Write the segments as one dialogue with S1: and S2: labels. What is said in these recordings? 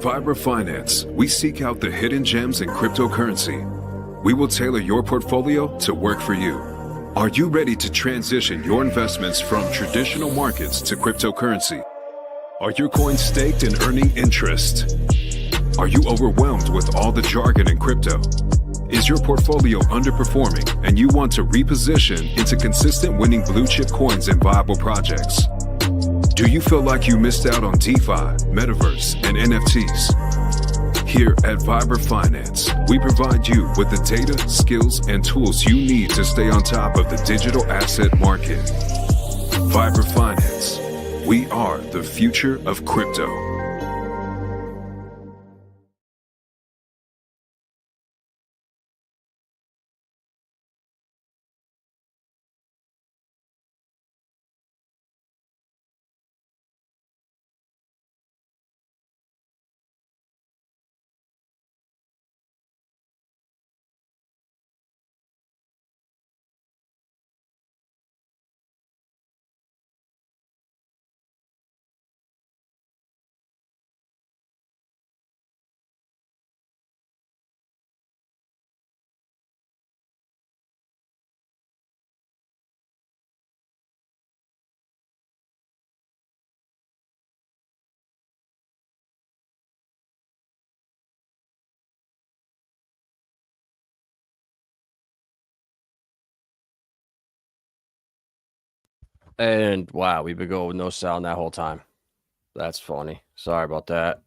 S1: Vibra Finance, we seek out the hidden gems in cryptocurrency. We will tailor your portfolio to work for you. Are you ready to transition your investments from traditional markets to cryptocurrency? Are your coins staked and earning interest? Are you overwhelmed with all the jargon in crypto? Is your portfolio underperforming and you want to reposition into consistent winning blue chip coins and viable projects? Do you feel like you missed out on DeFi, Metaverse, and NFTs? Here at Vibra Finance, we provide you with the data, skills, and tools you need to stay on top of the digital asset market. Vibra Finance, we are the future of crypto.
S2: And wow, we've been going with no sound that whole time. That's funny. Sorry about that.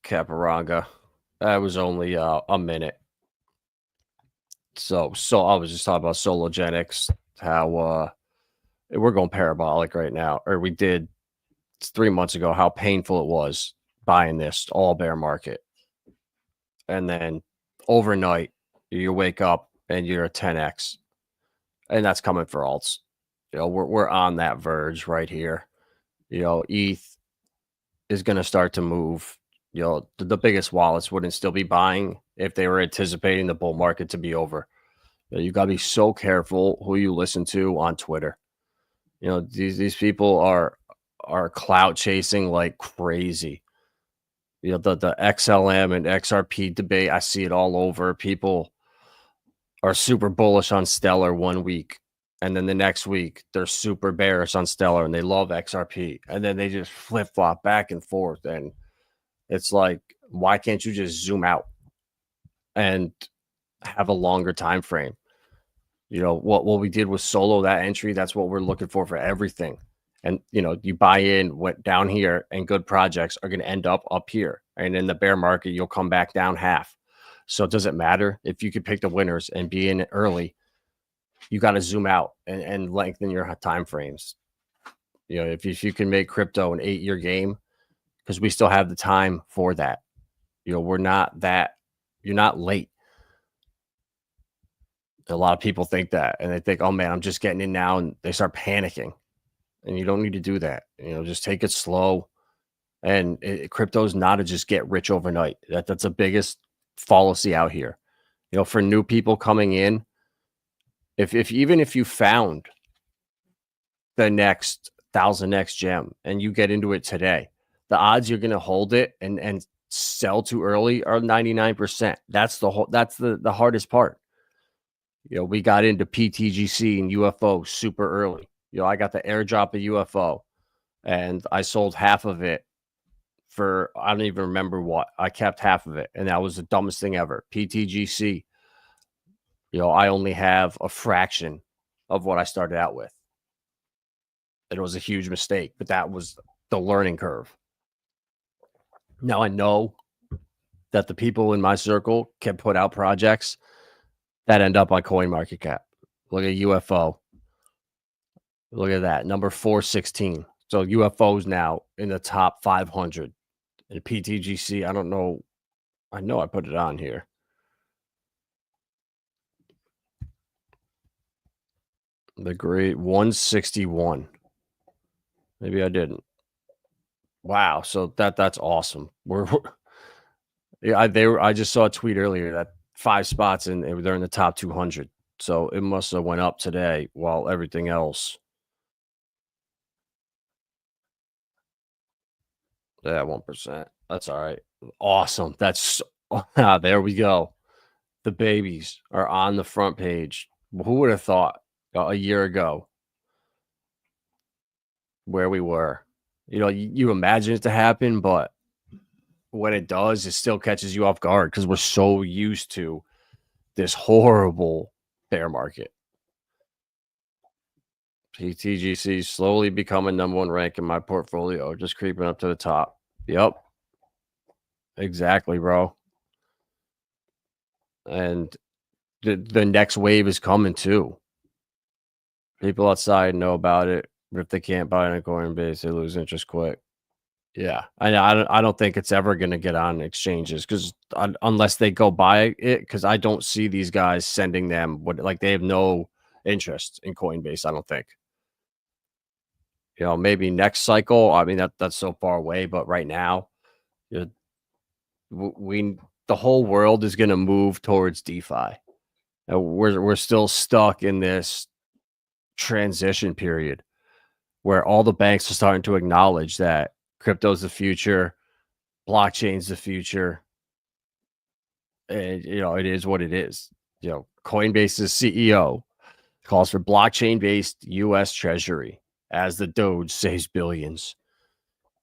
S2: Caparanga. That was only a minute. So I was just talking about Sologenics, how we're going parabolic right now, or we did 3 months ago, how painful it was buying this all bear market. And then overnight, you wake up and you're a 10x. And that's coming for alts. You know, we're on that verge right here. You know, ETH is going to start to move. You know, the biggest wallets wouldn't still be buying if they were anticipating the bull market to be over. You got to be so careful who you listen to on Twitter. You know, these people are clout chasing like crazy. You know, the XLM and XRP debate, I see it all over. People are super bullish on Stellar 1 week, and then the next week they're super bearish on Stellar and they love XRP, and then they just flip-flop back and forth. And it's like, why can't you just zoom out and have a longer time frame? You know, what we did with Solo, that entry, that's what we're looking for everything. And, you know, you buy in, went down here, and good projects are going to end up here. And in the bear market, you'll come back down half. So it doesn't matter if you could pick the winners and be in early. You got to zoom out and lengthen your time frames. You know, if you can make crypto an 8-year game, because we still have the time for that. You know, you're not late. A lot of people think that, and they think, oh man, I'm just getting in now, and they start panicking. And you don't need to do that. You know, just take it slow. And crypto is not to just get rich overnight. That's the biggest fallacy out here. You know, for new people coming in, even if you found the next 1000x gem and you get into it today, the odds you're going to hold it and sell too early are 99%. That's the hardest part. You know, we got into PTGC and UFO super early. You know, I got the airdrop of UFO and I sold half of it for, I don't even remember what. I kept half of it, and that was the dumbest thing ever. PTGC, you know, I only have a fraction of what I started out with. It was a huge mistake, but that was the learning curve. Now I know that the people in my circle can put out projects that end up on CoinMarketCap. Look at UFO. Look at that, number 416. So UFO's now in the top 500. And PTGC, I don't know. I know I put it on here. The grade 161. Maybe I didn't. Wow. So that's awesome. I just saw a tweet earlier that 5 spots and they're in the top 200. So it must have went up today while everything else. Yeah, 1%. That's all right. Awesome. That's there we go. The babies are on the front page. Who would have thought a year ago where we were? You imagine it to happen, but when it does, it still catches you off guard because we're so used to this horrible bear market. PTGC slowly becoming #1 rank in my portfolio, just creeping up to the top. Yep. Exactly, bro. And the next wave is coming too. People outside know about it, but if they can't buy it on Coinbase, they lose interest quick. Yeah, I don't think it's ever going to get on exchanges because unless they go buy it, because I don't see these guys sending them like they have no interest in Coinbase. I don't think. Maybe next cycle. I mean that's so far away, but right now, we the whole world is going to move towards DeFi. We're still stuck in this transition period where all the banks are starting to acknowledge that crypto's the future, blockchain's the future, and it is what it is. Coinbase's CEO calls for blockchain-based U.S. Treasury as the Doge saves billions.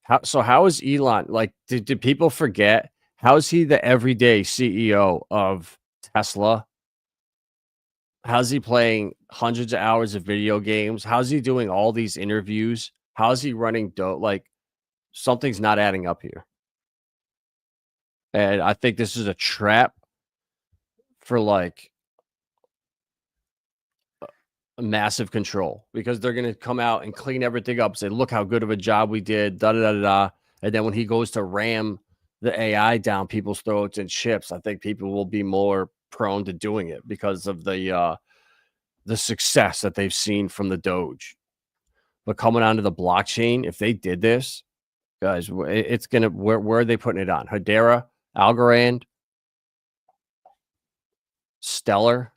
S2: How is Elon like? Did people forget? How is he the everyday CEO of Tesla? How's he playing hundreds of hours of video games? How's he doing all these interviews? How's he running like something's not adding up here. And I think this is a trap for like a massive control because they're going to come out and clean everything up, say, look how good of a job we did, da da da da. And then when he goes to ram the AI down people's throats and chips, I think people will be more prone to doing it because of the success that they've seen from the Doge. But coming onto the blockchain, if they did this, guys, it's gonna where are they putting it on? Hedera, Algorand, Stellar.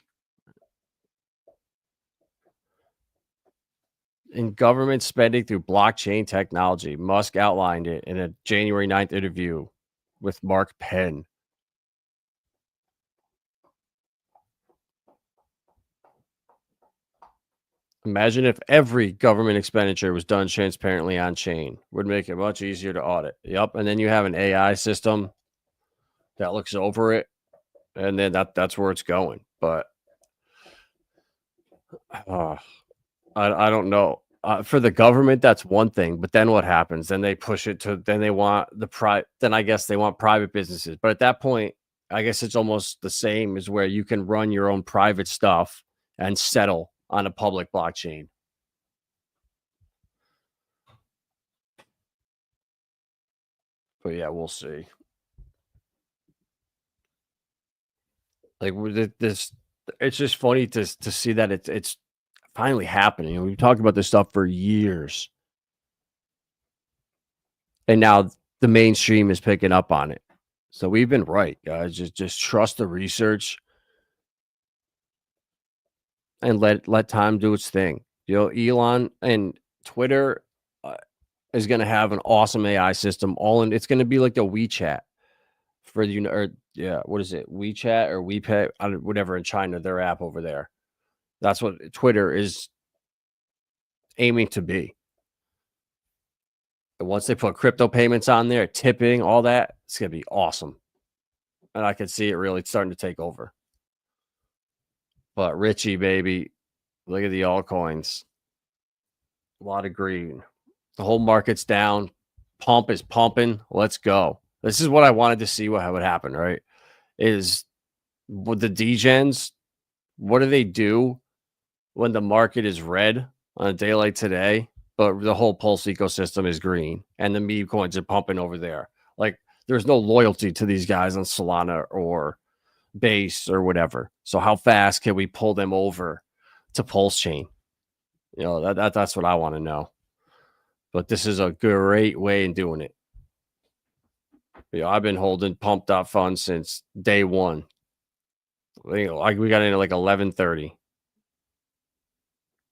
S2: In government spending through blockchain technology. Musk outlined it in a January 9th interview with Mark Penn. Imagine if every government expenditure was done transparently on chain. Would make it much easier to audit. Yep. And then you have an AI system that looks over it. And then that's where it's going. But I don't know. For the government, that's one thing. But then what happens? Then they push it to. Then they want Then I guess they want private businesses. But at that point, I guess it's almost the same as where you can run your own private stuff and settle on a public blockchain. But yeah, we'll see. Like this, it's just funny to see that it's finally happening. We've talked about this stuff for years. And now the mainstream is picking up on it. So we've been right, guys. Just trust the research and let time do its thing. Elon and Twitter is going to have an awesome AI system. It's going to be like the WeChat for what is it? WeChat or WePay, whatever in China, their app over there. That's what Twitter is aiming to be. And once they put crypto payments on there, tipping, all that, it's going to be awesome. And I can see it really starting to take over. But Richie, baby, look at the altcoins. A lot of green. The whole market's down. Pump is pumping. Let's go. This is what I wanted to see what would happen, right? Is with the degens, what do they do when the market is red on a day like today, but the whole Pulse ecosystem is green and the meme coins are pumping over there? Like, there's no loyalty to these guys on Solana or Base or whatever. So how fast can we pull them over to PulseChain? That's what I want to know. But this is a great way in doing it. I've been holding pumped up funds since day one. We got into like 11:30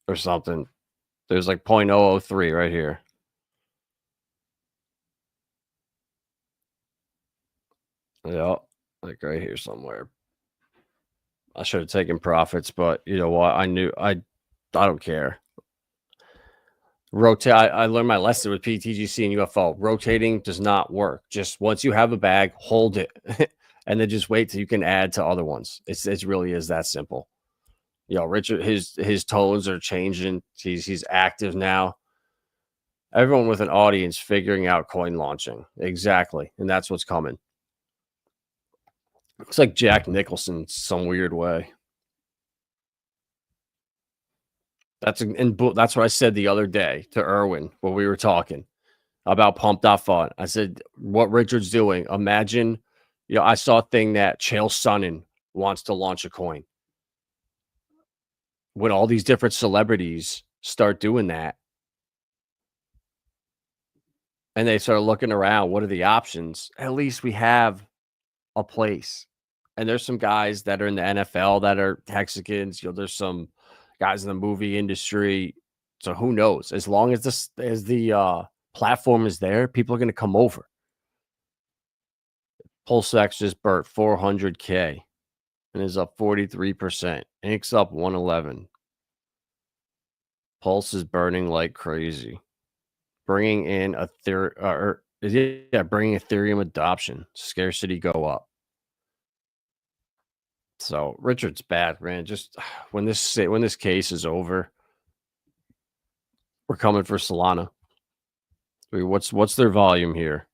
S2: or something. There's like 0.003 right here. Yeah, like right here somewhere. I should have taken profits, but you know what? I don't care. Rotate. I learned my lesson with PTGC and UFO. Rotating does not work. Just once you have a bag, hold it, and then just wait till you can add to other ones. It really is that simple. You know, Richard, his tones are changing. He's active now. Everyone with an audience figuring out coin launching. Exactly. And that's what's coming. Looks like Jack Nicholson some weird way. That's what I said the other day to Erwin when we were talking about Pump.Fun. I said, what Richard's doing, imagine, you know, I saw a thing that Chael Sonnen wants to launch a coin. When all these different celebrities start doing that, and they start looking around, what are the options? At least we have a place. And there's some guys that are in the NFL that are Texicans. You know, there's some guys in the movie industry. So who knows? As long as the platform is there, people are going to come over. PulseX just burnt 400K and is up 43%. Ink's up 111. Pulse is burning like crazy. Bringing in bringing Ethereum adoption. Scarcity go up. So Richard's bad, man. Just when this case is over, we're coming for Solana. What's their volume here?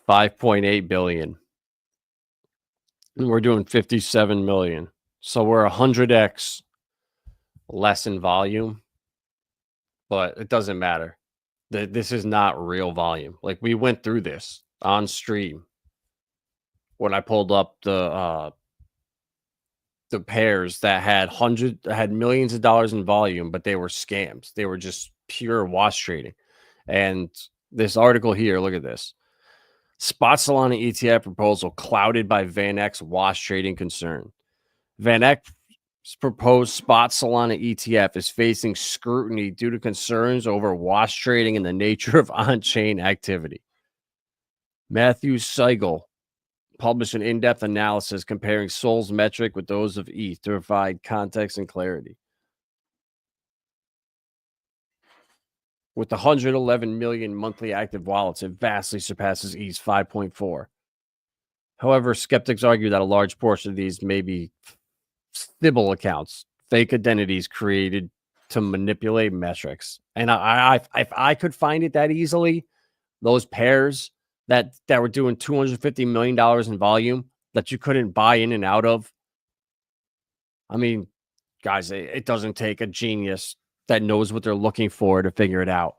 S2: 5.8 billion. And we're doing 57 million. So we're 100x less in volume, but it doesn't matter. This is not real volume. Like we went through this on stream when I pulled up the pairs that had millions of dollars in volume, but they were scams. They were just pure wash trading. And this article here, look at this. Spot Solana ETF proposal clouded by VanEck's wash trading concern. VanEck's proposed spot Solana ETF is facing scrutiny due to concerns over wash trading and the nature of on-chain activity. Matthew Seigel published an in-depth analysis comparing Sol's metric with those of ETH to provide context and clarity. With 111 million monthly active wallets, it vastly surpasses ETH's 5.4. However, skeptics argue that a large portion of these may be Sybil accounts, fake identities created to manipulate metrics. And if I could find it that easily, those pairs that were doing $250 million in volume that you couldn't buy in and out of. I mean, guys, it doesn't take a genius that knows what they're looking for to figure it out.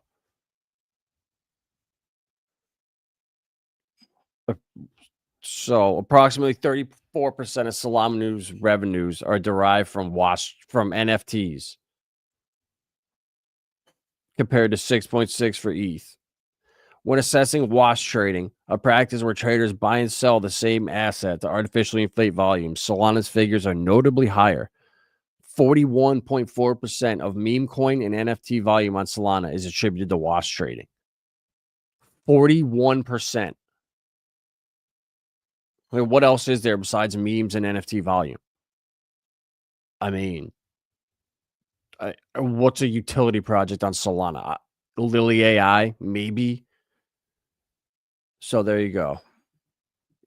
S2: So approximately 34% of Solana's revenues are derived from NFTs, compared to 6.6 for ETH. When assessing wash trading, a practice where traders buy and sell the same asset to artificially inflate volume, Solana's figures are notably higher. 41.4% of meme coin and NFT volume on Solana is attributed to wash trading. 41%. I mean, what else is there besides memes and NFT volume? I mean, what's a utility project on Solana? Lily AI, maybe. So there you go.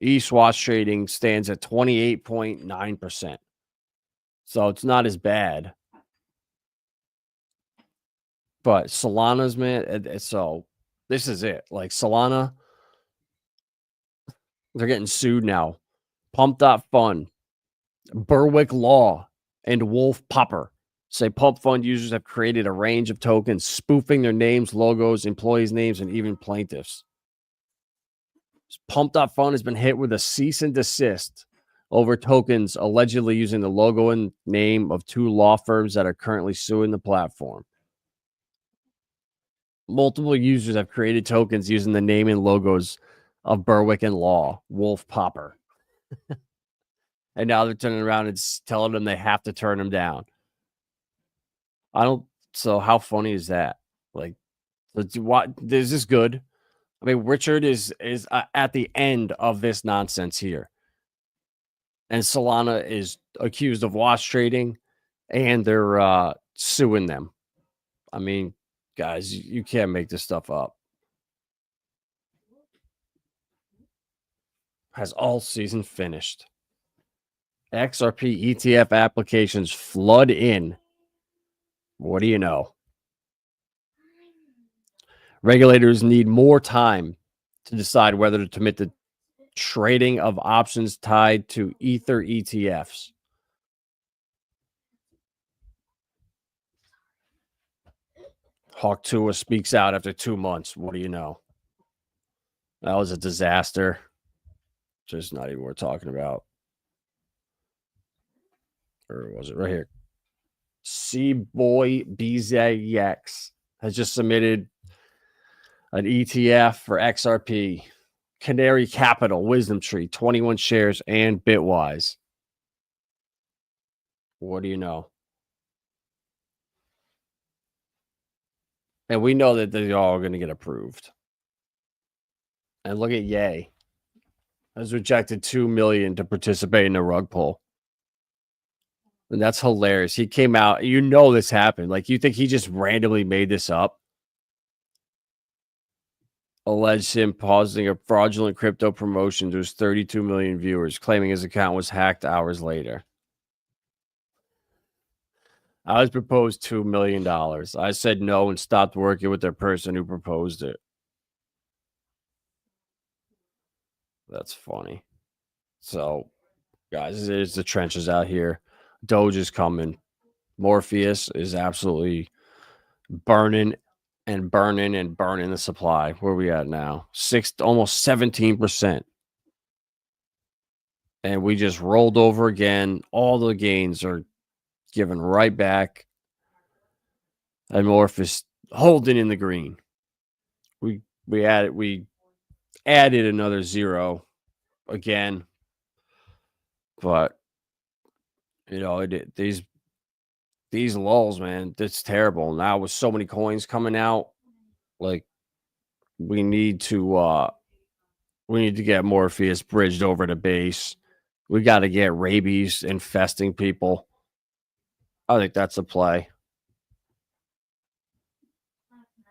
S2: ETH wash trading stands at 28.9%. So it's not as bad. But Solana's, man, so this is it. Like Solana, they're getting sued now. Pump.Fun, Berwick Law, and Wolf Popper say Pump Fund users have created a range of tokens spoofing their names, logos, employees' names, and even plaintiffs. Pump.Fun has been hit with a cease and desist over tokens allegedly using the logo and name of two law firms that are currently suing the platform. Multiple users have created tokens using the name and logos of Berwick and Law, Wolf Popper. And now they're turning around and telling them they have to turn them down. So how funny is that? Like, is this good? I mean, Richard is at the end of this nonsense here. And Solana is accused of wash trading, and they're suing them. I mean, guys, you can't make this stuff up. Has all season finished. XRP ETF applications flood in. What do you know? Regulators need more time to decide whether to permit the trading of options tied to Ether ETFs. Hawk Tua speaks out after 2 months. What do you know? That was a disaster. Just not even worth talking about. Or was it right here? C-Boy BZX has just submitted an ETF for XRP. Canary Capital, Wisdom Tree, 21 shares, and Bitwise. What do you know? And we know that they're all going to get approved. And look at Ye. Has rejected $2 million to participate in a rug pull. And that's hilarious. He came out. You know this happened. Like, you think he just randomly made this up? Alleged him pausing a fraudulent crypto promotion to his 32 million viewers, claiming his account was hacked hours later. I was proposed $2 million. I said no and stopped working with the person who proposed it. That's funny. So, guys, there's the trenches out here. Doge is coming. Morpheus is absolutely burning the supply. Where are we at now? Almost 17%. And we just rolled over again. All the gains are given right back. And Morpheus holding in the green. We added another 0 again. But you know, these lulls, man, that's terrible. Now with so many coins coming out, like we need to get Morpheus bridged over to base. We got to get RABIES infesting people. I think that's a play.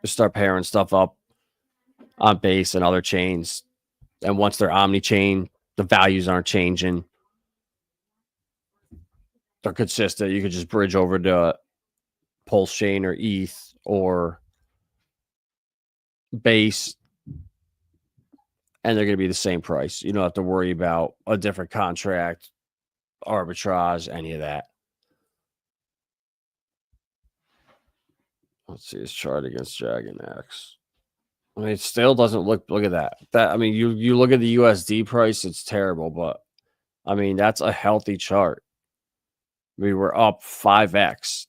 S2: Just start pairing stuff up on base and other chains. And once they're omni-chain, the values aren't changing. They're consistent. You could just bridge over to PulseChain or ETH or base, and they're going to be the same price. You don't have to worry about a different contract, arbitrage, any of that. Let's see his chart against Dragon X. I mean, it still doesn't look at that. I mean, you look at the USD price, it's terrible, but I mean, that's a healthy chart. We were up 5x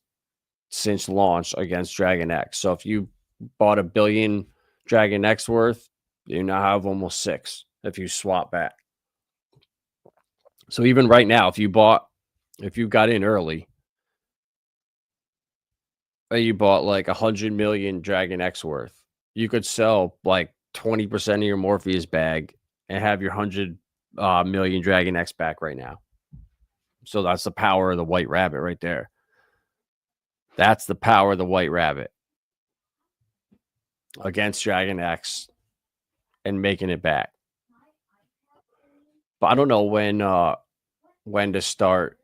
S2: since launch against Dragon X. So if you bought $1 billion Dragon X worth, you now have almost 6 if you swap back. So even right now, if you got in early, and you bought like 100 million Dragon X worth, you could sell like 20% of your Morpheus bag and have your 100 million Dragon X back right now. So that's the power of the white rabbit right there. That's the power of the white rabbit against Dragon X and making it back. But I don't know when to start,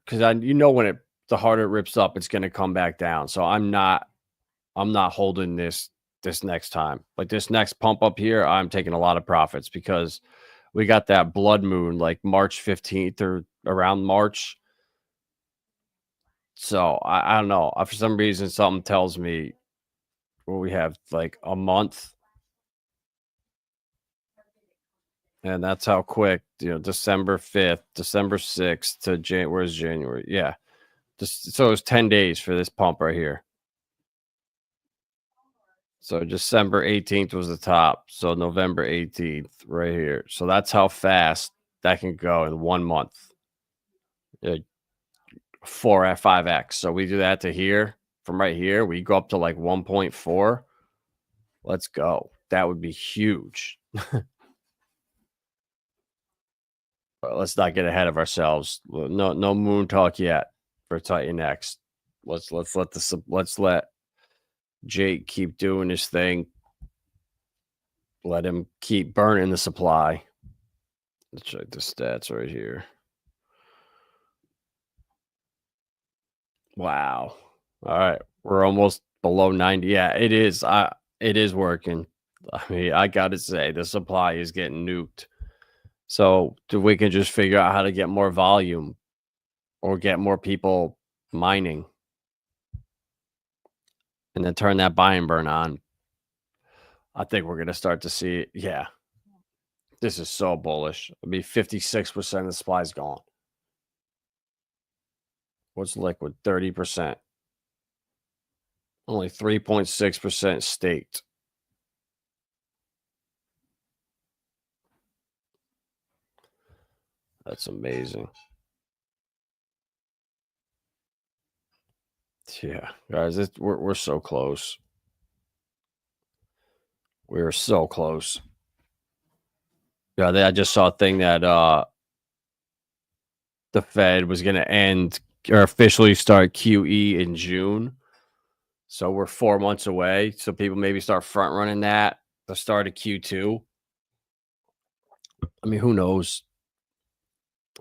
S2: because when the harder it rips up, it's going to come back down. So I'm not holding this next time. Like this next pump up here, I'm taking a lot of profits because we got that blood moon like March 15th or around March. So I don't know. For some reason, something tells me we have like a month. And that's how quick, December 5th, December 6th to where's January? Yeah. So it was 10 days for this pump right here. So December 18th was the top. So November 18th right here. So that's how fast that can go in 1 month. 4 at 5x. So we do that to here. From right here, we go up to like 1.4. Let's go. that would be huge. But let's not get ahead of ourselves. No moon talk yet for Titan X. Let's let Jake keep doing his thing. Let him keep burning the supply. Let's check the stats right here. Wow. All right. We're almost below 90. Yeah, it is. It is working. I mean, I gotta say, the supply is getting nuked. So we can just figure out how to get more volume or get more people mining and then turn that buy and burn on. I think we're gonna start to see it. Yeah. This is so bullish. I mean, 56% of the supply is gone. What's liquid? 30%. Only 3.6% staked. That's amazing. Yeah, guys, we're so close. We're so close. Yeah, I just saw a thing that the Fed was going to end or officially start QE in June. So we're 4 months away. So people maybe start front running that the start of Q2. I mean, who knows?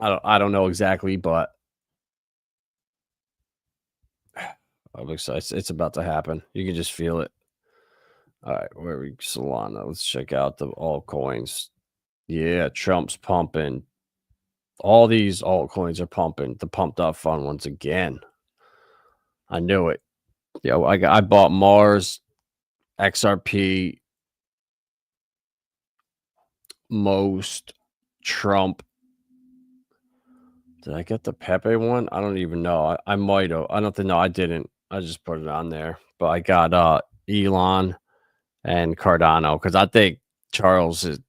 S2: I don't know exactly, but I'm excited. It's about to happen. You can just feel it. All right, where are we? Solana. Let's check out the altcoins. Yeah, Trump's pumping. All these altcoins are pumping. The pumped up fund once again. I knew it. Yeah, I bought Mars, XRP, Most, Trump. Did I get the Pepe one? I don't even know. I might have. I don't think. No, I didn't. I just put it on there. But I got Elon and Cardano because I think Charles is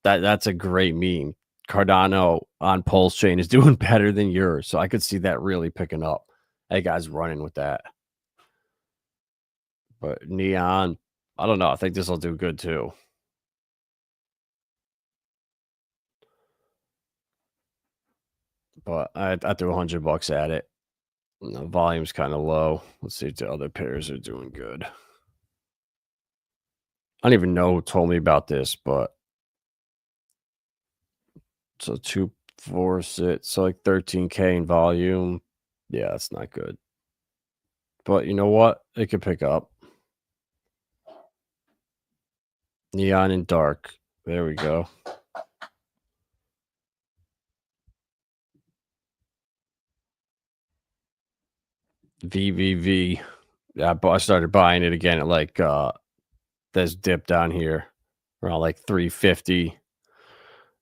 S2: that's a great meme. Cardano on PulseChain is doing better than yours, so I could see that really picking up. Hey guys, running with that. But Neon, I don't know. I think this will do good too. But I threw $100 at it. The volume's kind of low. Let's see if the other pairs are doing good. I don't even know who told me about this, but so 2, 4, 6, so like 13K in volume. Yeah, that's not good. But you know what? It could pick up. Neon and dark. There we go. VVV. Yeah, I started buying it again at like this dip down here around like 350.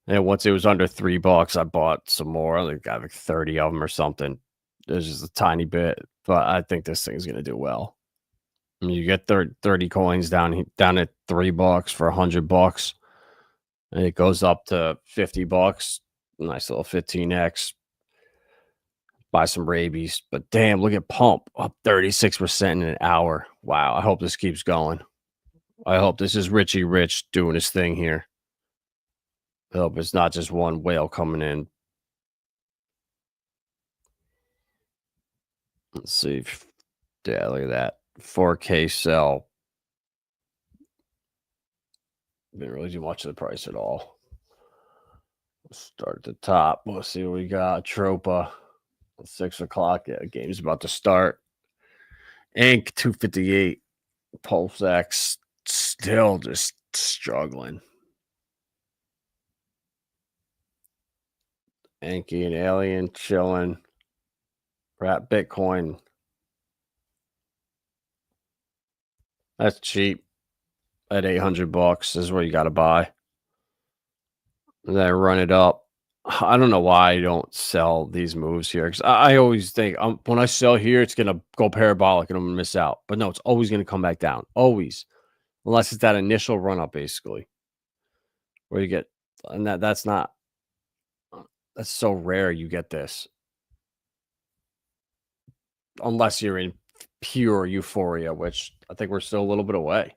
S2: And once it was under $3, I bought some more. I got like 30 of them or something. There's just a tiny bit, but I think this thing's gonna do well. I mean, you get 30 coins down at $3 for $100, and it goes up to $50. Nice little 15x. Buy some rabies, but damn, look at pump up 36% in an hour. Wow, I hope this keeps going. I hope this is Richie Rich doing his thing here. I hope it's not just one whale coming in. Let's see. Yeah, look at that. 4K sell. Didn't really do much of the price at all. Let's start at the top. Let's see what we got. Tropa. 6 o'clock. Yeah, game's about to start. Inc. 258. Pulse X still just struggling. Anki and Alien chilling. Wrap Bitcoin. That's cheap. At $800 this is where you got to buy. And then run it up. I don't know why I don't sell these moves here because I always think when I sell here, it's going to go parabolic and I'm going to miss out. But no, it's always going to come back down. Always. Unless it's that initial run up, basically. Where you get, and that's so rare you get this. Unless you're in pure euphoria, which I think we're still a little bit away.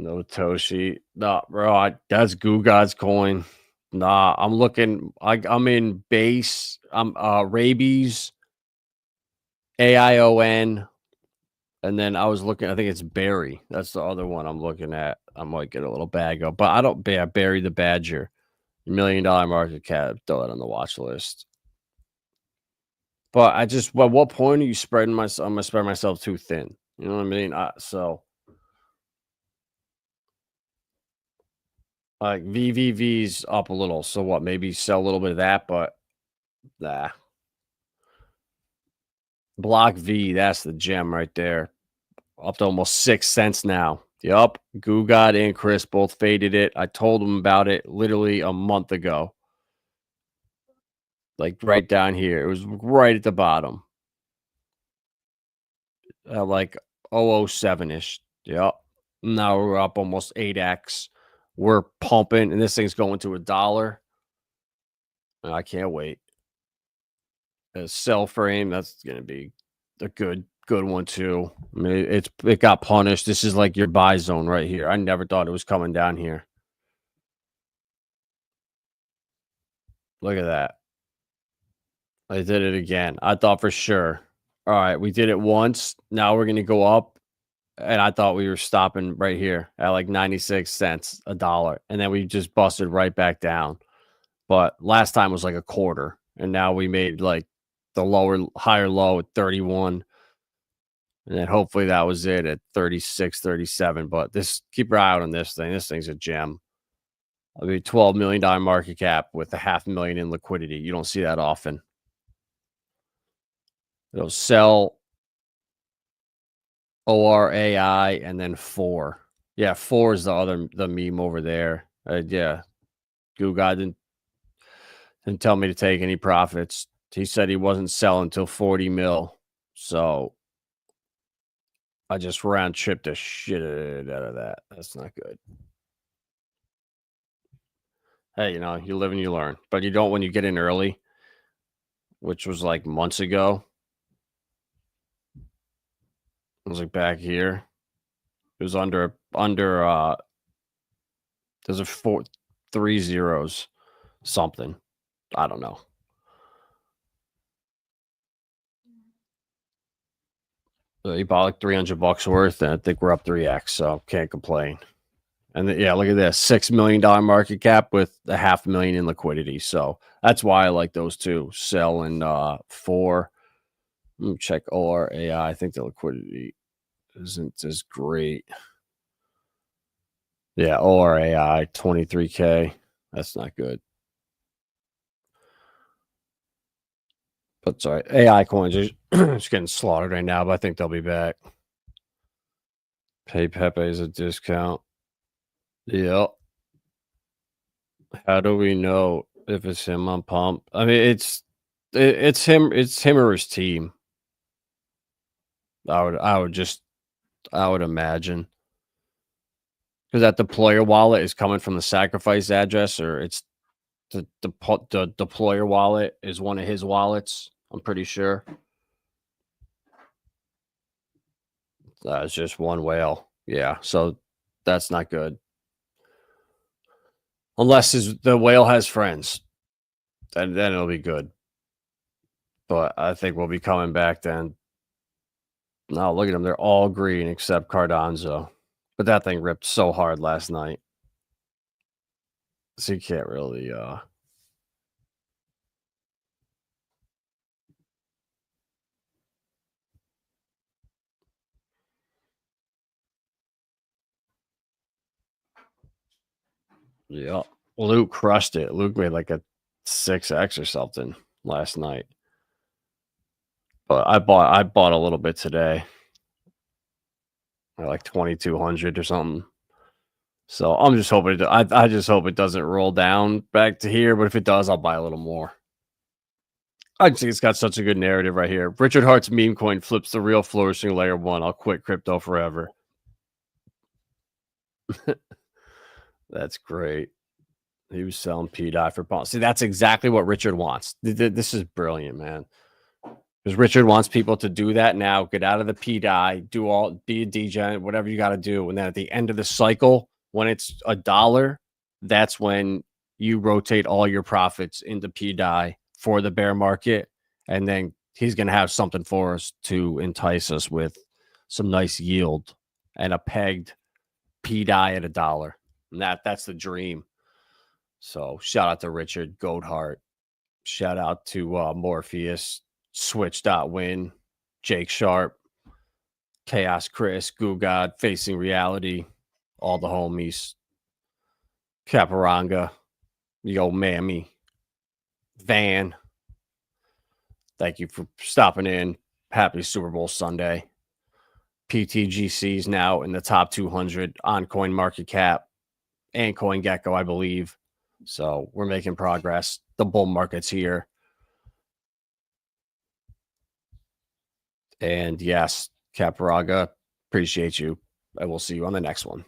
S2: No Toshi. Nah, bro. That's Goo God's coin. Nah, I'm looking. I'm in base. I'm Rabies, AION, and then I was looking. I think it's Barry. That's the other one I'm looking at. I might get a little bag up, but I don't. Yeah, Barry the Badger, $1 million market cap. Throw that on the watch list. But at what point are you spreading myself? I'm gonna spread myself too thin. You know what I mean? Like VVV's up a little. So what? Maybe sell a little bit of that, but nah. Block V, that's the gem right there. Up to almost 6 cents now. Yup. Goo God and Chris both faded it. I told them about it literally a month ago. Like right down here. It was right at the bottom. Like 007-ish. Yep. Now we're up almost 8x. We're pumping, and this thing's going to $1. I can't wait. A sell frame, that's gonna be a good one too. I mean, it got punished. This is like your buy zone right here. I never thought it was coming down here. Look at that. I did it again. I thought for sure. All right, we did it once. Now we're gonna go up. And I thought we were stopping right here at like 96 cents, $1. And then we just busted right back down. But last time was like a quarter. And now we made like the higher low at 31. And then hopefully that was it at 36, 37. But keep your eye out on this thing. This thing's a gem. I mean, $12 million market cap with $500,000 in liquidity. You don't see that often. It'll sell ORAI and then 4. Yeah, 4 is the meme over there. Yeah. Goo God didn't tell me to take any profits. He said he wasn't selling until 40 mil. So I just round tripped the shit out of that. That's not good. Hey, you live and you learn. But you don't when you get in early, which was like months ago. It was like back here. It was under there's a 3 zeros something. I don't know. So you bought like $300 worth, and I think we're up 3x, so can't complain. And yeah, look at this, $6 million market cap with $500,000 in liquidity. So that's why I like those two. Sell and 4. Let me check ORAI. I think the liquidity isn't as great. Yeah, ORAI 23K. That's not good. But sorry, AI coins are just getting slaughtered right now, but I think they'll be back. Pay Pepe is a discount. Yep. How do we know if it's him on pump? I mean, it's him. It's him or his team. I would imagine, because that deployer wallet is coming from the sacrifice address, or it's the deployer wallet is one of his wallets. I'm pretty sure. It's just one whale. Yeah, so that's not good. Unless the whale has friends, then it'll be good. But I think we'll be coming back then. No, look at them. They're all green except Cardonzo. But that thing ripped so hard last night. So you can't really yeah. Luke crushed it. Luke made like a 6x or something last night. But I bought a little bit today. Like 2,200 or something. So I'm just hoping I just hope it doesn't roll down back to here. But if it does, I'll buy a little more. I just think it's got such a good narrative right here. Richard Hart's meme coin flips the real flourishing layer 1. I'll quit crypto forever. That's great. He was selling PDI for bonds. See, that's exactly what Richard wants. This is brilliant, man. Because Richard wants people to do that now. Get out of the PDI, be a degen, whatever you got to do. And then at the end of the cycle, when it's $1, that's when you rotate all your profits into PDI for the bear market. And then he's going to have something for us to entice us with some nice yield and a pegged PDI at $1. And that's the dream. So shout out to Richard Goldhart. Shout out to Morpheus, Switch.win, Jake Sharp, Chaos Chris, Goo God, Facing Reality, all the homies, Caparanga, Yo Mammy, Van. Thank you for stopping in. Happy Super Bowl Sunday. PTGC is now in the top 200 on coin market cap and CoinGecko, I believe. So we're making progress. The bull market's here. And yes, Caparaga, appreciate you. I will see you on the next one.